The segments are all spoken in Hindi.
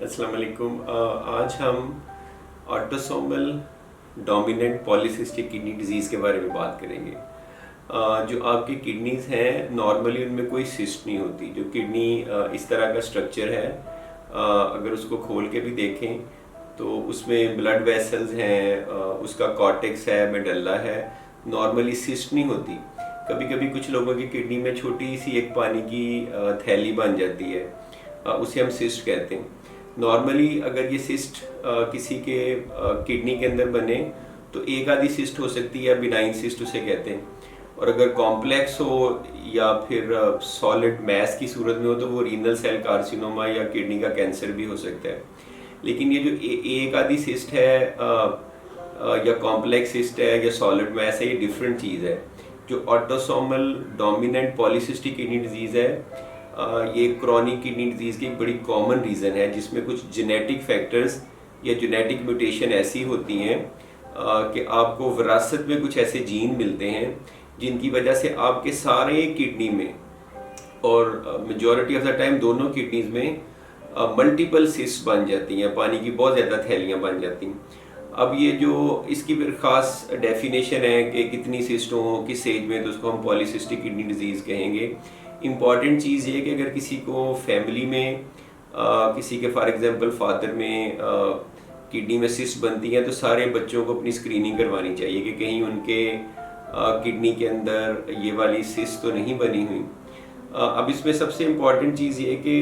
अस्सलाम वालेकुम। आज हम autosomal dominant polycystic kidney disease के बारे में बात करेंगे। जो आपकी किडनीज हैं नॉर्मली उनमें कोई सिस्ट नहीं होती। जो किडनी इस तरह का स्ट्रक्चर है, अगर उसको खोल के भी देखें तो उसमें ब्लड वेसल्स हैं, उसका कॉर्टेक्स है, मेडल्ला है। नॉर्मली सिस्ट नहीं होती। कभी कभी कुछ लोगों की किडनी में छोटी सी एक पानी की थैली बन जाती है, उसे हम सिस्ट कहते हैं। नॉर्मली अगर ये सिस्ट किसी के किडनी के अंदर बने तो एक आधी सिस्ट हो सकती है, या बिनाइन सिस्ट उसे कहते हैं। और अगर कॉम्प्लेक्स हो या फिर सॉलिड मैस की सूरत में हो तो वो रीनल सेल कार्सिनोमा या किडनी का कैंसर भी हो सकता है। लेकिन ये जो एक आधी सिस्ट है या कॉम्प्लेक्स सिस्ट है या सॉलिड मैस है, ये डिफरेंट चीज़ है। जो autosomal dominant polycystic kidney disease है, ये क्रॉनिक किडनी डिजीज़ की एक बड़ी कॉमन रीज़न है, जिसमें कुछ जेनेटिक फैक्टर्स या जेनेटिक म्यूटेशन ऐसी होती हैं कि आपको विरासत में कुछ ऐसे जीन मिलते हैं जिनकी वजह से आपके सारे किडनी में और मेजॉरिटी ऑफ द टाइम दोनों किडनीज में मल्टीपल सिस्ट बन जाती हैं, पानी की बहुत ज़्यादा थैलियाँ बन जाती हैं। अब ये जो इसकी फिर ख़ास डेफिनेशन है कि कितनी सिस्ट हो किस एज में, तो उसको हम पॉलीसिस्टिक किडनी डिजीज़ कहेंगे। इम्पॉर्टेंट चीज़ ये कि अगर किसी को फैमिली में किसी के फॉर एग्जांपल फादर में किडनी में सिस्ट बनती है तो सारे बच्चों को अपनी स्क्रीनिंग करवानी चाहिए कि कहीं उनके किडनी के अंदर ये वाली सिस्ट तो नहीं बनी हुई। अब इसमें सबसे इम्पॉर्टेंट चीज़ ये कि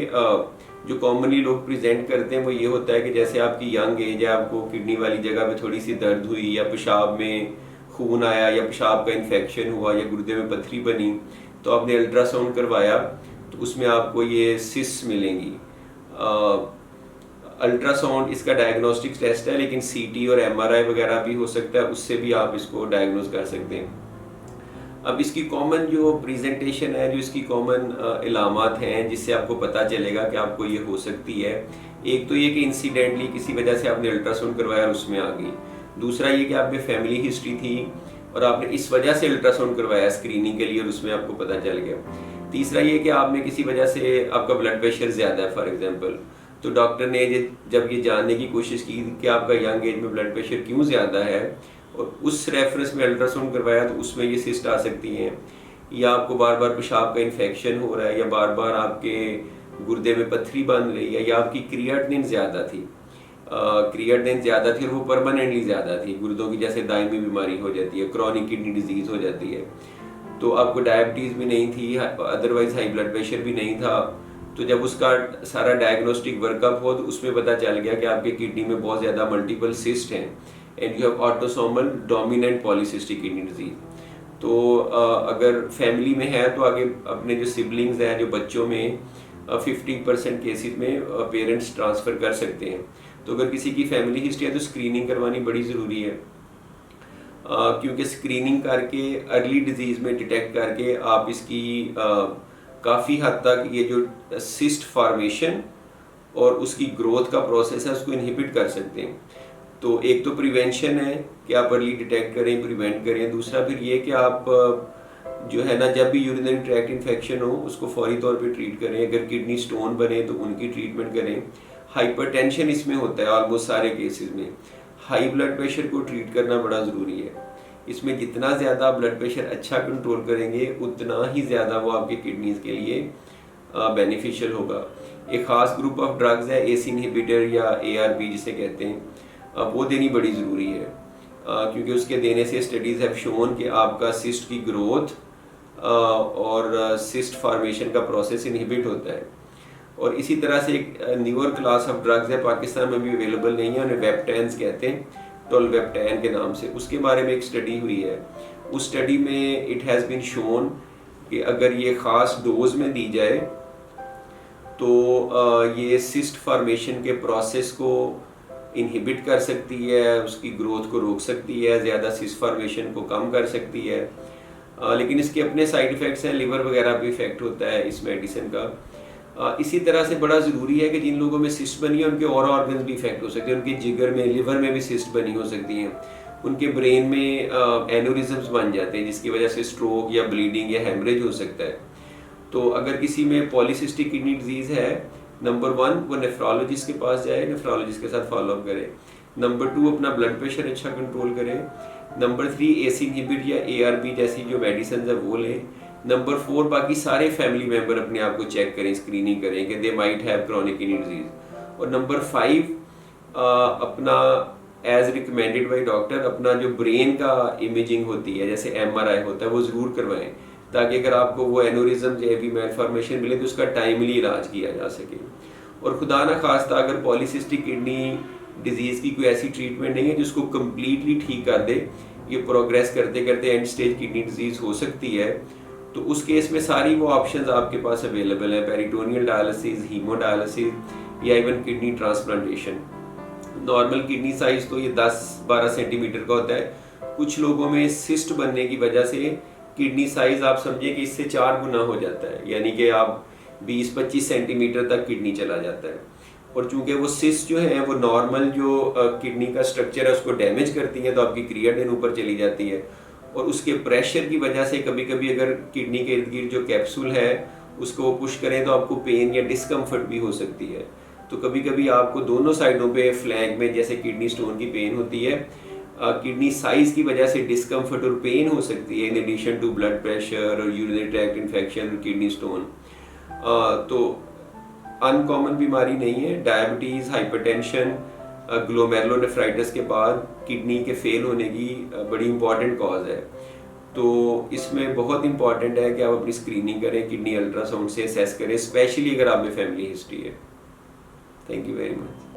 जो कॉमनली लोग प्रेजेंट करते हैं वो ये होता है कि जैसे आपकी यंग एज है, आपको किडनी वाली जगह पे थोड़ी सी दर्द हुई या पेशाब में खून आया या पेशाब का इन्फेक्शन हुआ या गुर्दे में पथरी बनी, तो आपने अल्ट्रासाउंड करवाया तो उसमें आपको ये सिस्ट मिलेंगी। अल्ट्रासाउंड इसका डायग्नोस्टिक टेस्ट है, लेकिन सीटी और एमआरआई वगैरह भी हो सकता है, उससे भी आप इसको डायग्नोज कर सकते हैं। अब इसकी कॉमन जो प्रेजेंटेशन है, जो इसकी कॉमन इलामात हैं जिससे आपको पता चलेगा कि आपको ये हो सकती है, एक तो ये कि इंसिडेंटली किसी वजह से आपने अल्ट्रासाउंड करवाया और उसमें आ गई। दूसरा ये कि आप में फैमिली हिस्ट्री थी और आपने इस वजह से अल्ट्रासाउंड करवाया स्क्रीनिंग के लिए और उसमें आपको पता चल गया। तीसरा ये कि आप में किसी वजह से आपका ब्लड प्रेशर ज़्यादा है फॉर एग्जांपल, तो डॉक्टर ने जब ये जानने की कोशिश की कि आपका यंग एज में ब्लड प्रेशर क्यों ज़्यादा है और उस रेफरेंस में अल्ट्रासाउंड करवाया तो उसमें ये सिस्ट आ सकती हैं। या आपको बार बार पेशाब का इन्फेक्शन हो रहा है, या बार बार आपके गुर्दे में पथरी बन रही है, या आपकी क्रिएटिनिन ज़्यादा थी, क्रिएटिनिन ज़्यादा थी और वो परमानेंटली ज़्यादा थी, गुर्दों की जैसे दायमी बीमारी हो जाती है, क्रॉनिक किडनी डिजीज़ हो जाती है। तो आपको डायबिटीज़ भी नहीं थी, अदरवाइज हाई ब्लड प्रेशर भी नहीं था। तो जब उसका सारा डायग्नोस्टिक वर्कअप हो तो उसमें पता चल गया कि आपके किडनी में बहुत ज़्यादा मल्टीपल सिस्ट हैं and you have autosomal dominant polycystic kidney disease. तो अगर फैमिली में है तो आगे अपने जो सिबलिंग्स हैं, जो बच्चों में 50% केसेस में पेरेंट्स ट्रांसफ़र कर सकते हैं। तो अगर किसी की फैमिली हिस्ट्री है तो स्क्रीनिंग करवानी बड़ी ज़रूरी है, क्योंकि स्क्रीनिंग करके अर्ली डिजीज़ में डिटेक्ट करके आप इसकी काफ़ी हद तक ये जो सिस्ट फॉर्मेशन और उसकी ग्रोथ का प्रोसेस है उसको इनहिबिट कर सकते हैं। तो एक तो प्रिवेंशन है कि आप अर्ली डिटेक्ट करें, प्रिवेंट करें। दूसरा फिर ये कि आप जो है ना, जब भी यूरिनरी ट्रैक्ट इन्फेक्शन हो उसको फौरी तौर पे ट्रीट करें। अगर किडनी स्टोन बने तो उनकी ट्रीटमेंट करें। हाइपरटेंशन इसमें होता है ऑलमोस्ट सारे केसेस में। हाई ब्लड प्रेशर को ट्रीट करना बड़ा ज़रूरी है। इसमें जितना ज़्यादा ब्लड प्रेशर अच्छा कंट्रोल करेंगे उतना ही ज़्यादा वो आपके किडनीज के लिए बेनिफिशियल होगा। एक ख़ास ग्रुप ऑफ ड्रग्स है एस इनहिबिटर या ARB जिसे कहते हैं, वो देनी बड़ी ज़रूरी है, क्योंकि उसके देने से स्टडीज़ हैव शोन कि आपका सिस्ट की ग्रोथ और सिस्ट फॉर्मेशन का प्रोसेस इनहिबिट होता है। और इसी तरह से एक न्यूअर क्लास ऑफ ड्रग्स है, पाकिस्तान में भी अवेलेबल नहीं है, उन्हें वेप्टेन्स कहते हैं, टोलवेप्टेन के नाम से। उसके बारे में एक स्टडी हुई है। उस स्टडी में इट हैज़ बीन शोन कि अगर ये ख़ास डोज में दी जाए तो ये सिस्ट फॉर्मेशन के प्रोसेस को इनहिबिट कर सकती है, उसकी ग्रोथ को रोक सकती है, ज़्यादा सिस्ट फॉर्मेशन को कम कर सकती है। लेकिन इसके अपने साइड इफ़ेक्ट्स हैं, लिवर वगैरह भी इफेक्ट होता है इस मेडिसिन का। इसी तरह से बड़ा ज़रूरी है कि जिन लोगों में सिस्ट बनी है उनके और ऑर्गन्स भी इफेक्ट हो सकते हैं। उनके जिगर में, लिवर में भी सिस्ट बनी हो सकती हैं। उनके ब्रेन में एनोरिज्म्स बन जाते हैं जिसकी वजह से स्ट्रोक या ब्लीडिंग या हेमरेज हो सकता है। तो अगर किसी में पॉलीसिस्टिक किडनी डिजीज़ है नंबर 1 वो नेफ्रोलॉजिस्ट के पास जाए, नेफ्रोलॉजिस्ट के साथ फॉलोअप करे। नंबर 2 अपना ब्लड प्रेशर अच्छा कंट्रोल करे। नंबर 3 एसी इनहिबिट या ARB जैसी जो मेडिसिन है वो लें। नंबर 4 बाकी सारे फैमिली मेंबर अपने आप को चेक करें, स्क्रीनिंग करें कि they might have chronic kidney disease. और नंबर 5 अपना एज रिकमेंडेड बाई डॉक्टर अपना जो ब्रेन का इमेजिंग होती है जैसे MRI होता है वो ज़रूर करवाएं, ताकि अगर आपको वो एनोरिज्म या भी मैलफॉर्मेशन मिले तो उसका टाइमली इलाज किया जा सके। और खुदा ना खास्ता अगर पॉलीसिस्टिक किडनी डिजीज़ की कोई ऐसी ट्रीटमेंट नहीं है जिसको कम्प्लीटली ठीक कर दे, ये प्रोग्रेस करते करते एंड स्टेज किडनी डिजीज़ हो सकती है, तो उस केस में सारी वो ऑप्शंस आपके पास अवेलेबल हैं, पेरिटोनियल डायलिसिस, हीमोडायलिसिस या even kidney transplantation. Normal kidney size तो ये 10-12 सेंटीमीटर का होता है। कुछ लोगों में सिस्ट बनने की वजह से किडनी साइज आप समझिए कि इससे 4 गुना हो जाता है, यानी कि आप 20-25 सेंटीमीटर तक किडनी चला जाता है। और चूंकि वो सिस्ट जो है वो नॉर्मल जो किडनी का स्ट्रक्चर है उसको डैमेज करती है, तो आपकी क्रिएटिनिन ऊपर चली जाती है, और उसके प्रेशर की वजह से कभी कभी अगर किडनी के इर्द गिर्द जो कैप्सूल है उसको पुश करें तो आपको पेन या डिस्कम्फर्ट भी हो सकती है। तो कभी कभी आपको दोनों साइडों पे फ्लैंक में जैसे किडनी स्टोन की पेन होती है, किडनी साइज की वजह से डिस्कम्फर्ट और पेन हो सकती है in addition to blood pressure और यूरिनरी ट्रैक्ट इन्फेक्शन और किडनी स्टोन। तो अनकॉमन बीमारी नहीं है। डायबिटीज़, हाइपरटेंशन, ग्लोमेरुलोनेफ्राइटिस के बाद किडनी के फेल होने की बड़ी इंपॉर्टेंट कॉज है। तो इसमें बहुत इंपॉर्टेंट है कि आप अपनी स्क्रीनिंग करें, किडनी अल्ट्रासाउंड से असेस करें, स्पेशली अगर आप में फैमिली हिस्ट्री है। Thank you very much.